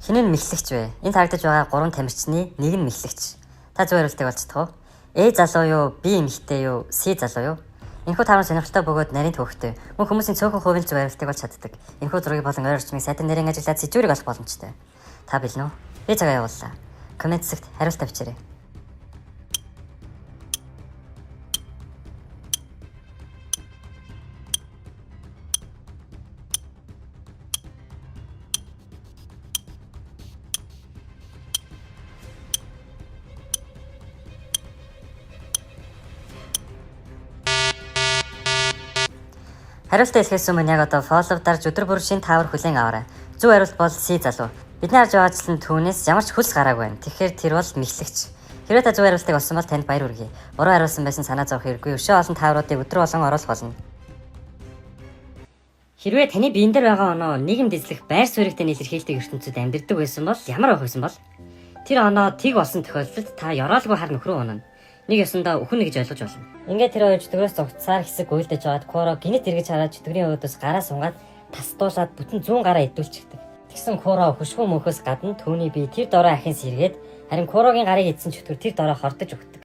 Хин нь мэхлэгч вэ? Энэ харагдаж байгаа 3 тамирчны нэг нь мэхлэгч. Та зөв хариултыг олж чадах уу? A залуу юу, B эмэгтэй юу, C залуу юу? Энэхүү таван сонирхолтой бөгөөд нарийн төвхтэй. Мөн хүмүүсийн цөөхөн хувийн зөв хариултыг олж чаддаг. Энэхүү зургийг болон ойр орчмыг сайтар нэрийн ажиглаад сэдвэрийг олох боломжтой. Та бэлэн үү? Би цагаа явууллаа. Коммент хэсэгт хариулт авчирэй. Хариултаа хэлэхээс өмнө яг одоо follow дарж өдөр бүр шинэ таавар хүлээн аваарай. Зөв хариулт бол C залуу. Бидний харж байгаачлан түүнээс ямар ч хөлс гараагүй байна. Тэгэхээр тэр бол мэхлэгч. Хэрвээ та зөв хариултыг олсон бол танд баяр хүргэе. Буруу хариулсан байсан санаа зовох хэрэггүй. Өшөө олон таавруудыг өдөр болгон оруулах болно. Хэрвээ таны биен дээр байгаа оноо нийгэмд эзлэх байр суурьтай илэрхийлдэг ертөнцид амьдардаг байсан бол ямар байх байсан бол? Тэр оноо тэг болсон тохиолдолд та ёроолгүй хар нөхрөө унана. Нэг ёсондоо өхөн гэж ойлгож болно. Ингээд тэр хоёр чөтгөрөөс зогцсаар хэсэг уйлдаж байгаад Куро гинэт эргэж хараад чөтгөрийн өөдөөс гараа сунгаад тасдуулаад бүтэн 100 гараа идүүлчихдэг. Тэгсэн Куро хөшгөө мөнхөөс гадна түүний бие тэр дорой ахин сэргээд харин Курогийн гарыг идсэн чөтгөр тэр дорой хордож өгдөг.